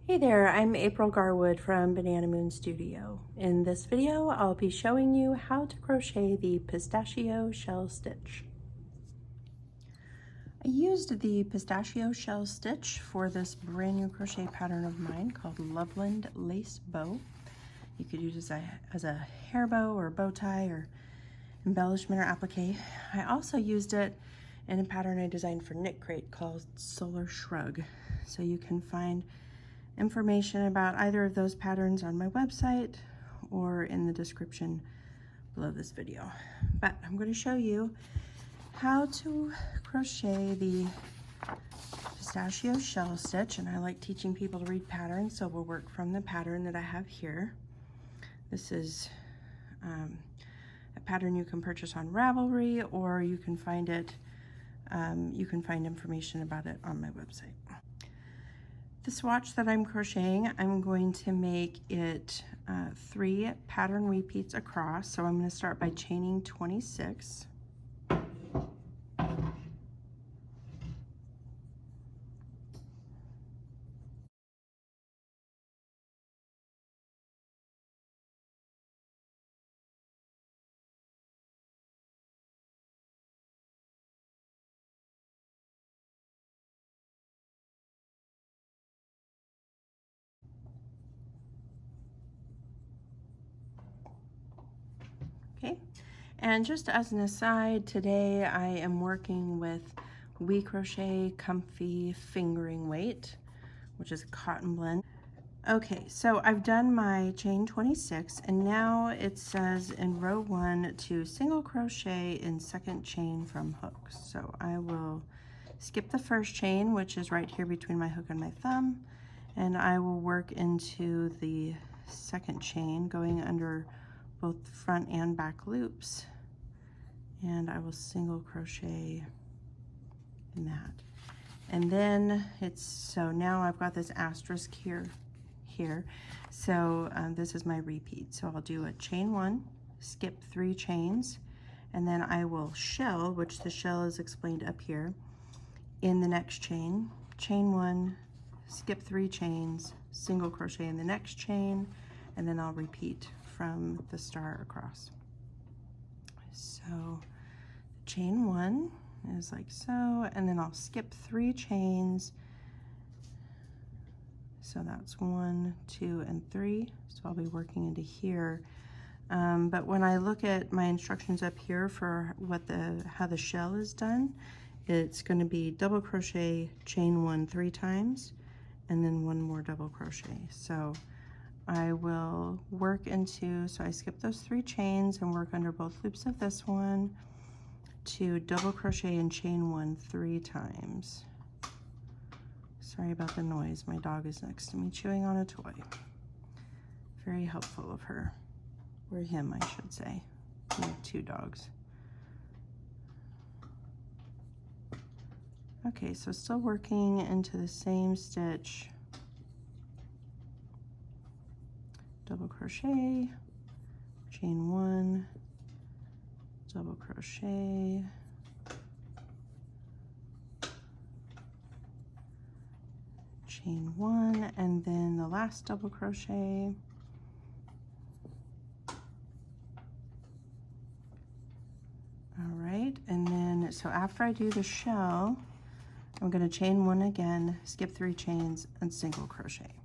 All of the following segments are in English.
Hey there, I'm April Garwood from Banana Moon Studio. In this video, I'll be showing you how to crochet the Pistachio Shell Stitch. I used the Pistachio Shell Stitch for this brand new crochet pattern of mine called Loveland Lace Bow. You could use it as a hair bow or bow tie or embellishment or applique. I also used it in a pattern I designed for KnitCrate called Solar Shrug. So you can find information about either of those patterns on my website or in the description below this video. But I'm going to show you how to crochet the Pistachio Shell Stitch, and I like teaching people to read patterns, so we'll work from the pattern that I have here. This is a pattern you can purchase on Ravelry, or you can find it, you can find information about it on my website. The swatch that I'm crocheting, I'm going to make it 3 pattern repeats across. So I'm going to start by chaining 26. Okay, and just as an aside, today I am working with We Crochet Comfy Fingering Weight, which is a cotton blend. Okay, so I've done my chain 26, and now it says in row 1 to single crochet in second chain from hook. So I will skip the first chain, which is right here between my hook and my thumb, and I will work into the second chain, going under both front and back loops, and I will single crochet in that. And then so now I've got this asterisk here. So this is my repeat. So I'll do a chain 1, skip 3 chains, and then I will shell, which the shell is explained up here, in the next chain. Chain 1, skip 3 chains, single crochet in the next chain, and then I'll repeat from the start across. So chain 1 is like so, and then I'll skip 3 chains. So that's 1, 2, and 3. So I'll be working into here. But when I look at my instructions up here for how the shell is done, it's going to be double crochet, chain 1 3 times, and then 1 more double crochet. So I will work into, so I skip those 3 chains and work under both loops of this one to double crochet and chain 1 3 times. Sorry about the noise. My dog is next to me chewing on a toy. Very helpful of her, or him, I should say. We have 2 dogs. Okay, so still working into the same stitch. Double crochet, chain 1, double crochet, chain 1, and then the last double crochet. All right, and then so after I do the shell, I'm going to chain 1 again, skip 3 chains, and single crochet.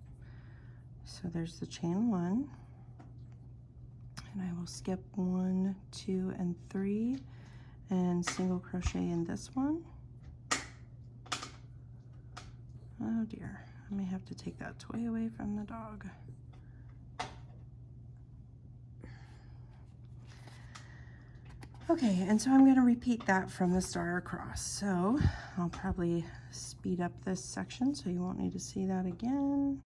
So there's the chain 1, and I will skip 1, 2, and 3, and single crochet in this one. Oh dear, I may have to take that toy away from the dog. Okay, and so I'm going to repeat that from the start across. So I'll probably speed up this section so you won't need to see that again.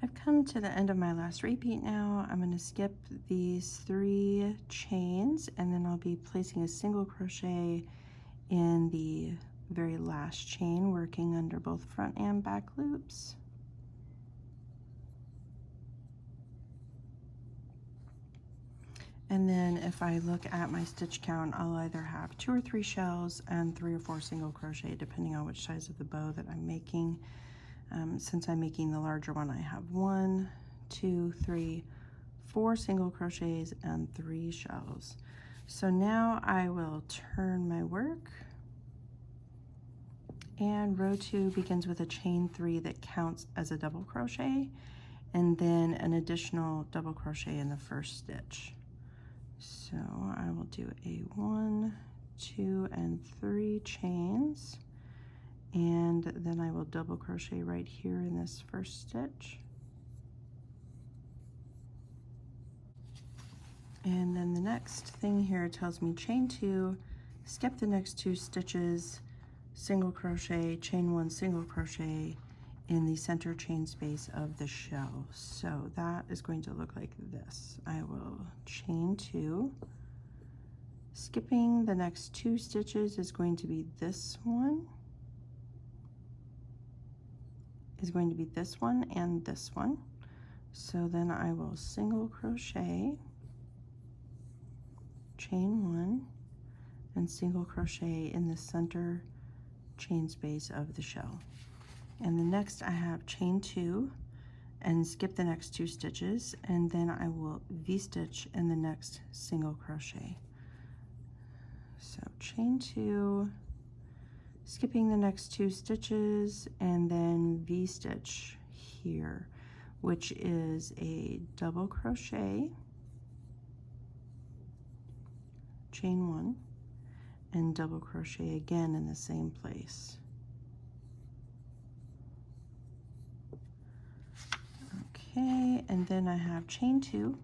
I've come to the end of my last repeat now. I'm going to skip these 3 chains, and then I'll be placing a single crochet in the very last chain, working under both front and back loops. And then if I look at my stitch count, I'll either have 2 or 3 shells and 3 or 4 single crochet, depending on which size of the bow that I'm making. Since I'm making the larger one, I have 1, 2, 3, 4 single crochets and 3 shells. So now I will turn my work, and row 2 begins with a chain 3 that counts as a double crochet, and then an additional double crochet in the first stitch. So I will do a 1, 2, and 3 chains, and then I will double crochet right here in this first stitch. And then the next thing here tells me chain 2, skip the next 2 stitches, single crochet, chain 1, single crochet in the center chain space of the shell. So that is going to look like this. I will chain 2. Skipping the next 2 stitches is going to be this one, and this one. So then I will single crochet, chain 1, and single crochet in the center chain space of the shell. And the next I have chain 2 and skip the next 2 stitches, and then I will V-stitch in the next single crochet. So chain 2, skipping the next 2 stitches, and then V-stitch here, which is a double crochet, chain 1, and double crochet again in the same place. Okay, and then I have chain 2,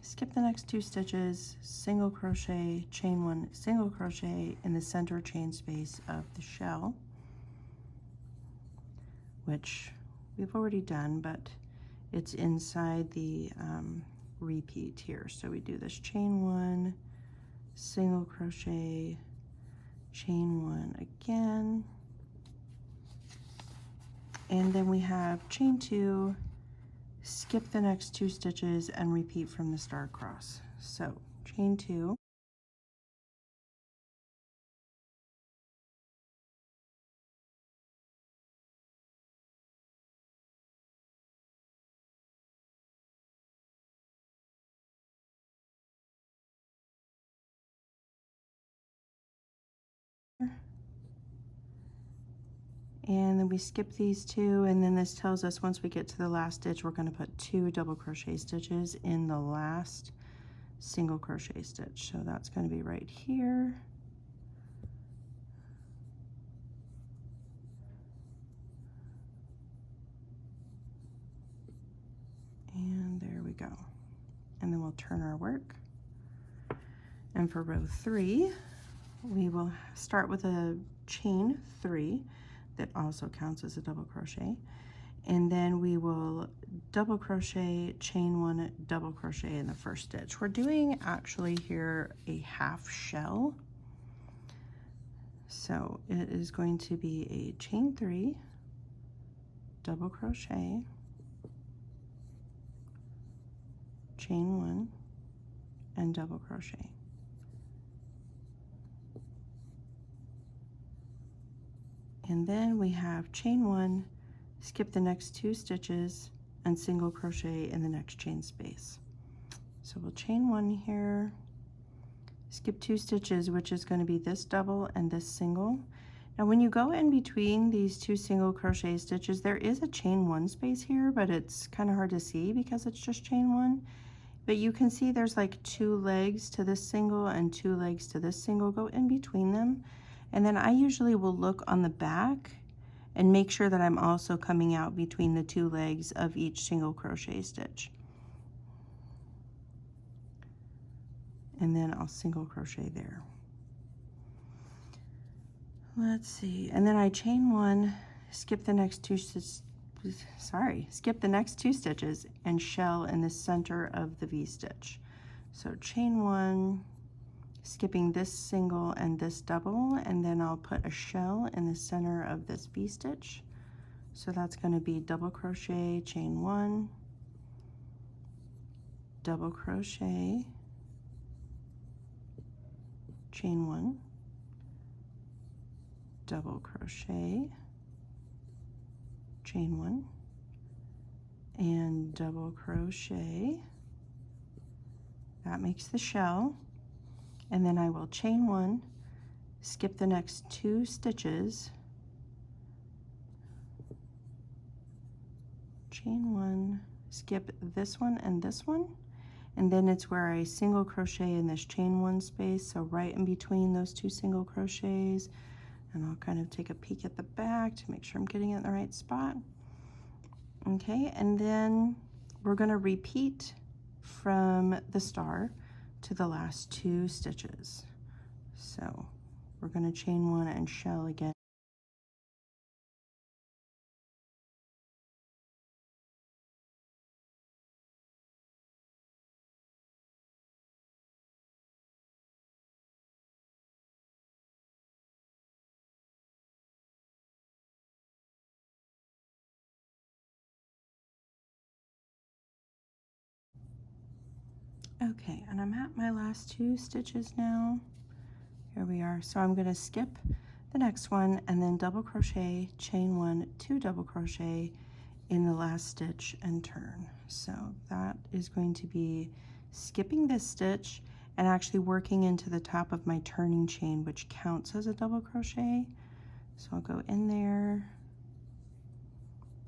skip the next 2 stitches, single crochet, chain 1, single crochet in the center chain space of the shell, which we've already done, but it's inside the repeat here. So we do this chain 1, single crochet, chain 1 again, and then we have chain 2, skip the next 2 stitches, and repeat from the star cross. So chain 2, and then we skip these 2, and then this tells us once we get to the last stitch, we're going to put 2 double crochet stitches in the last single crochet stitch. So that's going to be right here. And there we go. And then we'll turn our work. And for row 3, we will start with a chain 3 that also counts as a double crochet, and then we will double crochet, chain 1, double crochet in the first stitch. We're doing actually here a half shell, so it is going to be a chain 3, double crochet, chain 1, and double crochet. And then we have chain 1, skip the next 2 stitches, and single crochet in the next chain space. So we'll chain 1 here, skip 2 stitches, which is going to be this double and this single. Now when you go in between these 2 single crochet stitches, there is a chain 1 space here, but it's kind of hard to see because it's just chain 1. But you can see there's like 2 legs to this single and 2 legs to this single. Go in between them. And then I usually will look on the back and make sure that I'm also coming out between the 2 legs of each single crochet stitch. And then I'll single crochet there. Let's see, and then I chain 1, skip the next 2 skip the next 2 stitches and shell in the center of the V-stitch. So chain 1, skipping this single and this double, and then I'll put a shell in the center of this V-stitch. So that's going to be double crochet, chain 1, double crochet, chain 1, double crochet, chain 1, and double crochet. That makes the shell. And then I will chain 1, skip the next 2 stitches, chain 1, skip this one and this one, and then it's where I single crochet in this chain 1 space, so right in between those 2 single crochets. And I'll kind of take a peek at the back to make sure I'm getting it in the right spot. Okay, and then we're going to repeat from the star to the last 2 stitches. So we're going to chain 1 and shell again. Okay, and I'm at my last 2 stitches now. Here we are. So I'm going to skip the next one and then double crochet, chain 1, 2 double crochet in the last stitch and turn. So that is going to be skipping this stitch and actually working into the top of my turning chain, which counts as a double crochet. So I'll go in there,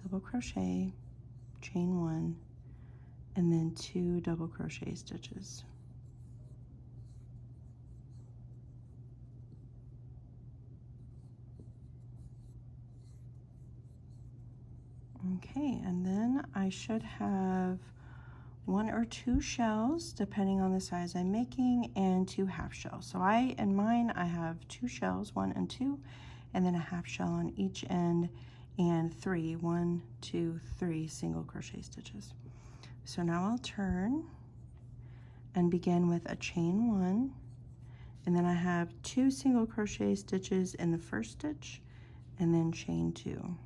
double crochet, chain 1, and then 2 double crochet stitches. Okay, and then I should have 1 or 2 shells depending on the size I'm making, and 2 half shells. So in mine I have 2 shells, 1 and 2, and then a half shell on each end, and 1, 2, 3 single crochet stitches. So now I'll turn and begin with a chain 1, and then I have 2 single crochet stitches in the first stitch, and then chain 2.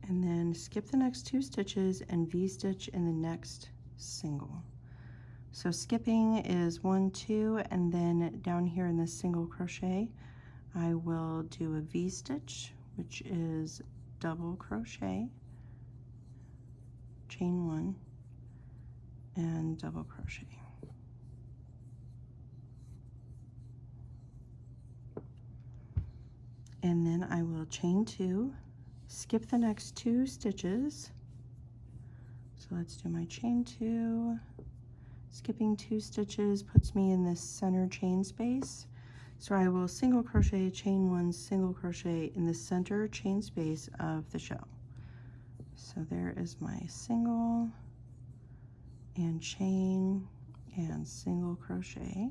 And then skip the next 2 stitches and V-stitch in the next single. So skipping is 1, 2, and then down here in this single crochet, I will do a V-stitch, which is double crochet, chain 1, and double crochet. And then I will chain 2, skip the next 2 stitches. So let's do my chain 2. Skipping 2 stitches puts me in this center chain space. So I will single crochet, chain 1, single crochet in the center chain space of the shell. So there is my single and chain and single crochet.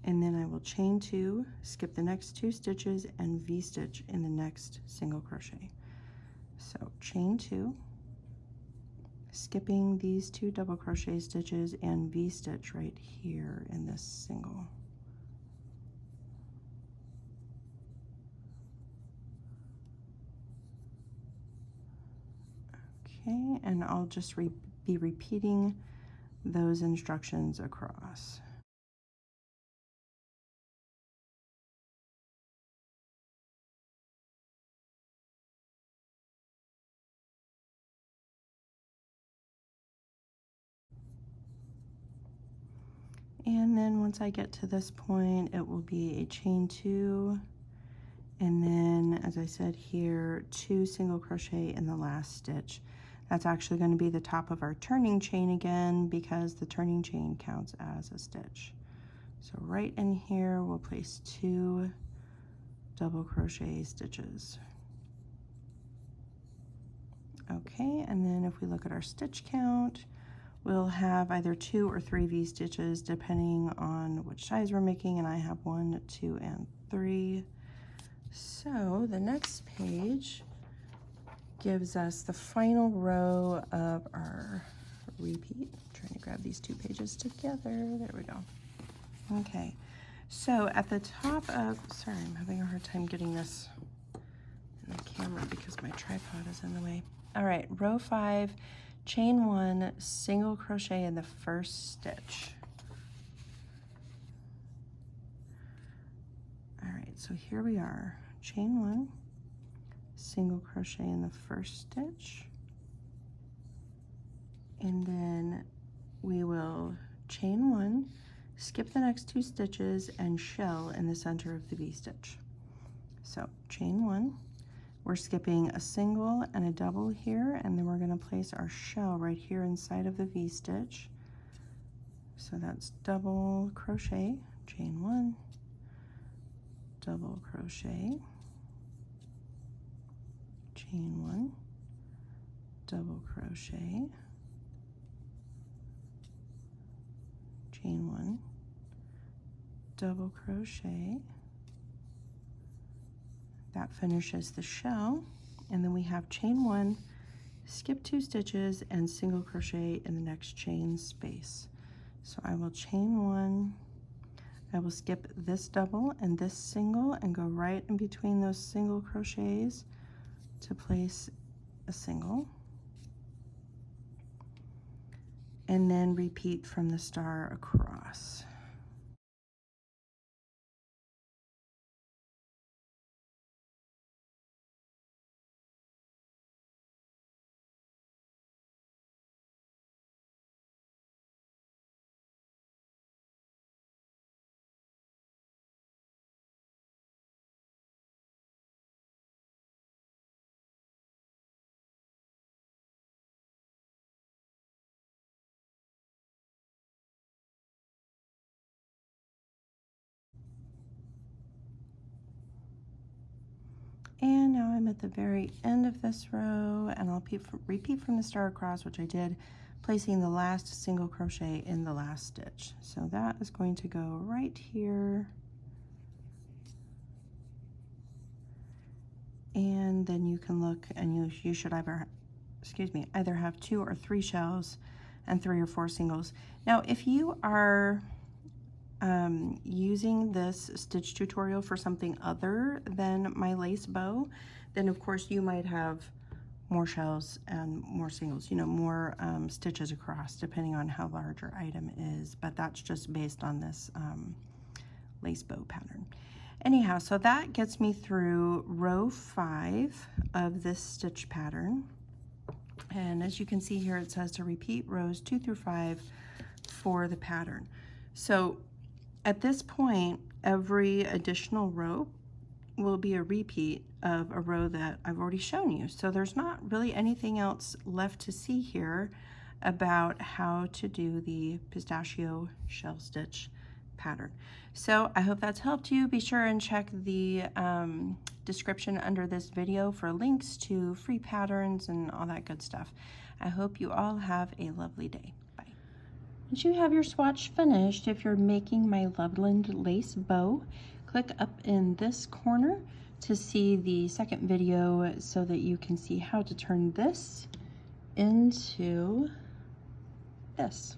And then I will chain 2, skip the next 2 stitches, and V-stitch in the next single crochet. So chain 2, skipping these 2 double crochet stitches, and V-stitch right here in this single. Okay, and I'll just be repeating those instructions across. And then once I get to this point, it will be a chain 2, and then, as I said here, 2 single crochet in the last stitch. That's actually going to be the top of our turning chain again, because the turning chain counts as a stitch. So right in here, we'll place 2 double crochet stitches. Okay, and then if we look at our stitch count, we'll have either 2 or 3 V-stitches depending on which size we're making, and I have 1, 2, and 3. So the next page gives us the final row of our repeat. I'm trying to grab these 2 pages together. There we go. Okay, so at the top of, sorry, I'm having a hard time getting this in the camera because my tripod is in the way. All right, row 5, chain 1, single crochet in the first stitch. All right, so here we are, chain 1, single crochet in the first stitch, and then we will chain 1, skip the next 2 stitches, and shell in the center of the V-stitch. So chain 1, we're skipping a single and a double here, and then we're going to place our shell right here inside of the V-stitch. So that's double crochet, chain 1, double crochet, chain 1, double crochet, chain 1, double crochet. That finishes the shell, and then we have chain 1, skip 2 stitches, and single crochet in the next chain space. So I will chain 1, I will skip this double and this single and go right in between those single crochets to place a single, and then repeat from the star across. And now I'm at the very end of this row, and I'll repeat from the star across, which I did, placing the last single crochet in the last stitch. So that is going to go right here. And then you can look, and you should either have 2 or 3 shells and 3 or 4 singles. Now, if you are using this stitch tutorial for something other than my lace bow, then of course you might have more shells and more singles, you know, more stitches across, depending on how large your item is, but that's just based on this lace bow pattern. Anyhow, so that gets me through row 5 of this stitch pattern, and as you can see here, it says to repeat rows 2 through 5 for the pattern. So at this point, every additional row will be a repeat of a row that I've already shown you. So there's not really anything else left to see here about how to do the pistachio shell stitch pattern. So I hope that's helped you. Be sure and check the description under this video for links to free patterns and all that good stuff. I hope you all have a lovely day. Once you have your swatch finished, if you're making my Loveland Lace Bow, click up in this corner to see the second video so that you can see how to turn this into this.